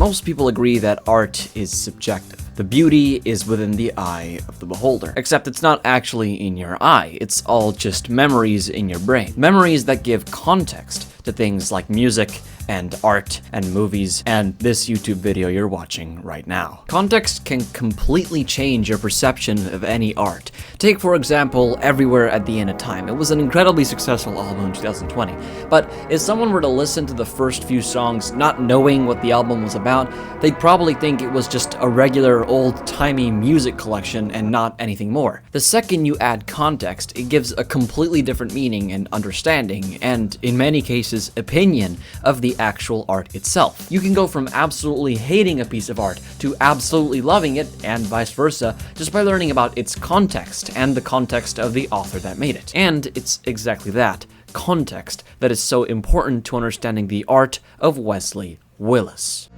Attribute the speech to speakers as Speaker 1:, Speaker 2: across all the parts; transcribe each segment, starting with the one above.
Speaker 1: Most people agree that art is subjective. The beauty is within the eye of the beholder. Except it's not actually in your eye, it's all just memories in your brain. Memories that give context to things like music and art and movies and this YouTube video you're watching right now. Context can completely change your perception of any art. Take, for example, Everywhere at the End of Time. It was an incredibly successful album in 2020, but if someone were to listen to the first few songs not knowing what the album was about, they'd probably think it was just a regular old-timey music collection and not anything more. The second you add context, it gives a completely different meaning and understanding, and in many cases, opinion of the actual art itself. You can go from absolutely hating a piece of art to absolutely loving it, and vice versa, just by learning about its context and the context of the author that made it. And it's exactly that, context, that is so important to understanding the art of Wesley Willis.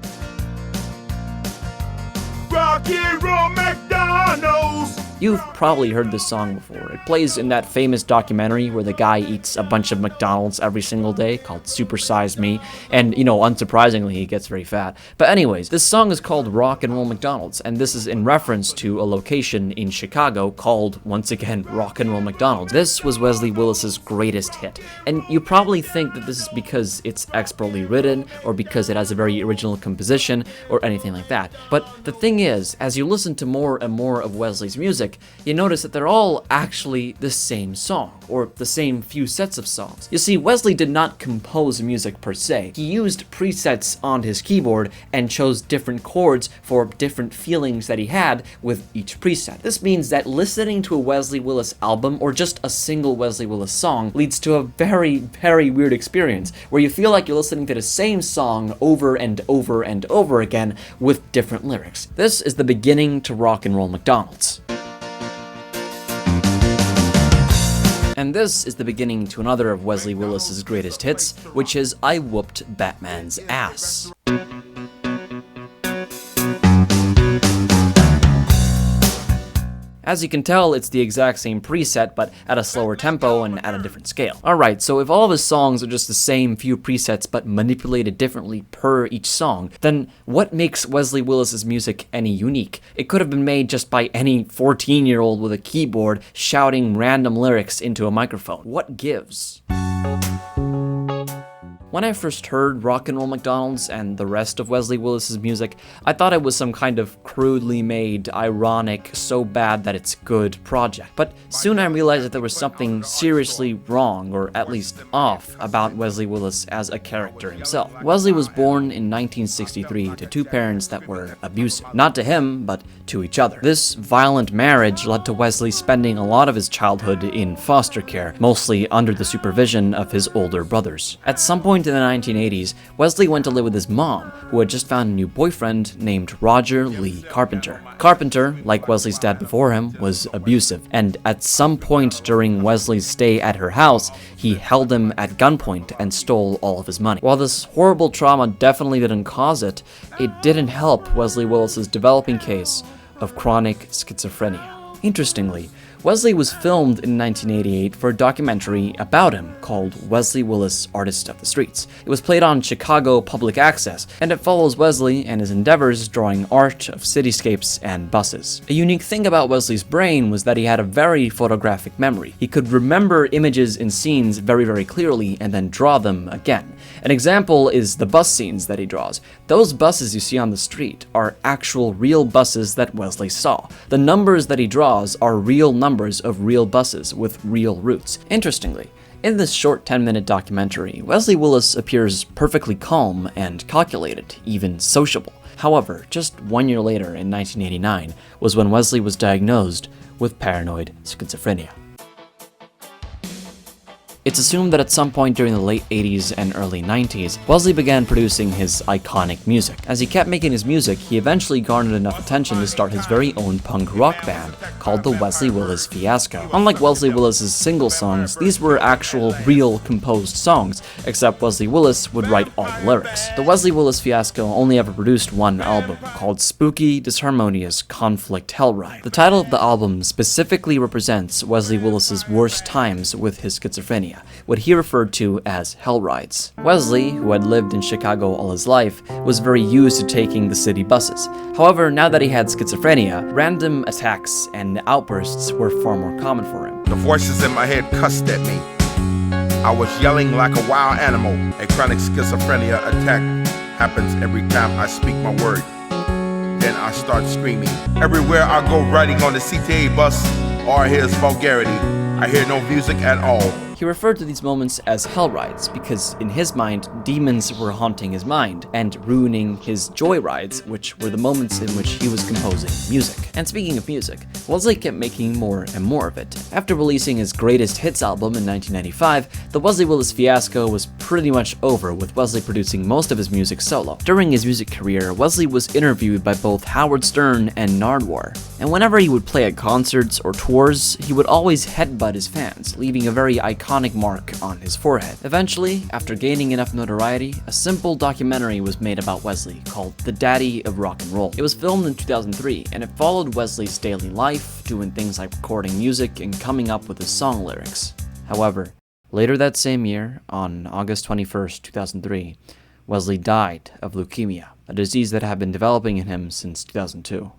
Speaker 2: Rock and roll McDonald's.
Speaker 1: You've probably heard this song before. It plays in that famous documentary where the guy eats a bunch of McDonald's every single day called Super Size Me, and unsurprisingly, he gets very fat. But anyways, this song is called Rock and Roll McDonald's, and this is in reference to a location in Chicago called, once again, Rock and Roll McDonald's. This was Wesley Willis's greatest hit, and you probably think that this is because it's expertly written, or because it has a very original composition, or anything like that. But the thing is, as you listen to more and more of Wesley's music, you notice that they're all actually the same song, or the same few sets of songs. You see, Wesley did not compose music per se. He used presets on his keyboard and chose different chords for different feelings that he had with each preset. This means that listening to a Wesley Willis album, or just a single Wesley Willis song, leads to a very, very weird experience, where you feel like you're listening to the same song over and over and over again with different lyrics. This is the beginning to Rock and Roll McDonald's. And this is the beginning to another of Wesley Willis's greatest hits, which is I Whooped Batman's Ass. As you can tell, it's the exact same preset, but at a slower tempo and at a different scale. Alright, so if all of his songs are just the same few presets but manipulated differently per each song, then what makes Wesley Willis's music any unique? It could have been made just by any 14-year-old with a keyboard shouting random lyrics into a microphone. What gives? When I first heard Rock and Roll McDonald's and the rest of Wesley Willis's music, I thought it was some kind of crudely made, ironic, so bad that it's good project. But soon I realized that there was something seriously wrong, or at least off, about Wesley Willis as a character himself. Wesley was born in 1963 to two parents that were abusive. Not to him, but to each other. This violent marriage led to Wesley spending a lot of his childhood in foster care, mostly under the supervision of his older brothers. At some point in the 1980s, Wesley went to live with his mom, who had just found a new boyfriend named Roger Lee Carpenter. Carpenter, like Wesley's dad before him, was abusive, and at some point during Wesley's stay at her house, he held him at gunpoint and stole all of his money. While this horrible trauma definitely didn't cause it, it didn't help Wesley Willis's developing case of chronic schizophrenia. Interestingly, Wesley was filmed in 1988 for a documentary about him called Wesley Willis, Artist of the Streets. It was played on Chicago Public Access, and it follows Wesley and his endeavors drawing art of cityscapes and buses. A unique thing about Wesley's brain was that he had a very photographic memory. He could remember images and scenes very, very clearly and then draw them again. An example is the bus scenes that he draws. Those buses you see on the street are actual real buses that Wesley saw. The numbers that he draws are real numbers of real buses with real routes. Interestingly, in this short 10-minute documentary, Wesley Willis appears perfectly calm and calculated, even sociable. However, just 1 year later in 1989 was when Wesley was diagnosed with paranoid schizophrenia. It's assumed that at some point during the late 80s and early 90s, Wesley began producing his iconic music. As he kept making his music, he eventually garnered enough attention to start his very own punk rock band called the Wesley Willis Fiasco. Unlike Wesley Willis's single songs, these were actual, real, composed songs, except Wesley Willis would write all the lyrics. The Wesley Willis Fiasco only ever produced one album, called Spooky, Disharmonious Conflict Hellride. The title of the album specifically represents Wesley Willis's worst times with his schizophrenia. schizophrenia, what he referred to as hell rides. Wesley, who had lived in Chicago all his life, was very used to taking the city buses. However, now that he had schizophrenia, random attacks and outbursts were far more common for him.
Speaker 2: The voices in my head cussed at me. I was yelling like a wild animal. A chronic schizophrenia attack happens every time I speak my word. Then I start screaming. Everywhere I go riding on the CTA bus, all I hear is vulgarity. I hear no music at all.
Speaker 1: He referred to these moments as hell rides because, in his mind, demons were haunting his mind and ruining his joyrides, which were the moments in which he was composing music. And speaking of music, Wesley kept making more and more of it. After releasing his greatest hits album in 1995, the Wesley Willis fiasco was pretty much over, with Wesley producing most of his music solo. During his music career, Wesley was interviewed by both Howard Stern and Nardwuar, and whenever he would play at concerts or tours, he would always headbutt his fans, leaving a very iconic mark on his forehead. Eventually, after gaining enough notoriety, a simple documentary was made about Wesley called The Daddy of Rock and Roll. It was filmed in 2003, and it followed Wesley's daily life, doing things like recording music and coming up with his song lyrics. However, later that same year, on August 21st, 2003, Wesley died of leukemia, a disease that had been developing in him since 2002.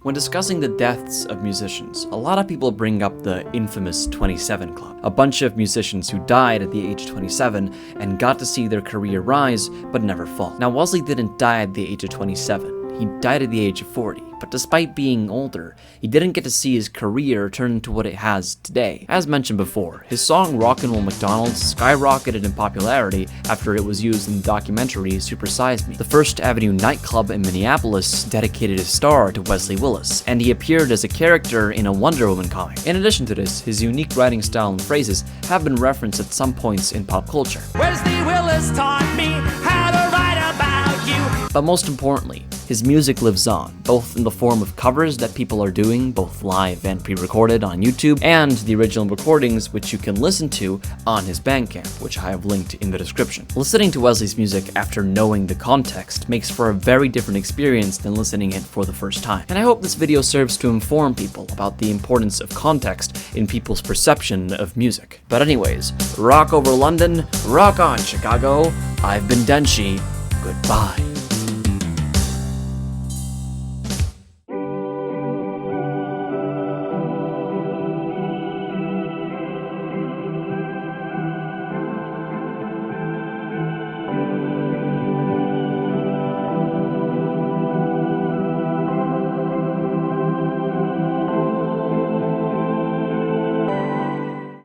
Speaker 1: When discussing the deaths of musicians, a lot of people bring up the infamous 27 Club, a bunch of musicians who died at the age of 27 and got to see their career rise but never fall. Now, Wesley didn't die at the age of 27. He died at the age of 40, but despite being older, he didn't get to see his career turn into what it has today. As mentioned before, his song Rock'n'Roll McDonald's skyrocketed in popularity after it was used in the documentary Super Size Me. The First Avenue nightclub in Minneapolis dedicated a star to Wesley Willis, and he appeared as a character in a Wonder Woman comic. In addition to this, his unique writing style and phrases have been referenced at some points in pop culture.
Speaker 3: Wesley Willis taught me how to write about you.
Speaker 1: But most importantly, his music lives on, both in the form of covers that people are doing, both live and pre-recorded on YouTube, and the original recordings which you can listen to on his Bandcamp, which I have linked in the description. Listening to Wesley's music after knowing the context makes for a very different experience than listening it for the first time. And I hope this video serves to inform people about the importance of context in people's perception of music. But anyways, rock over London, rock on Chicago, I've been Denshi, goodbye.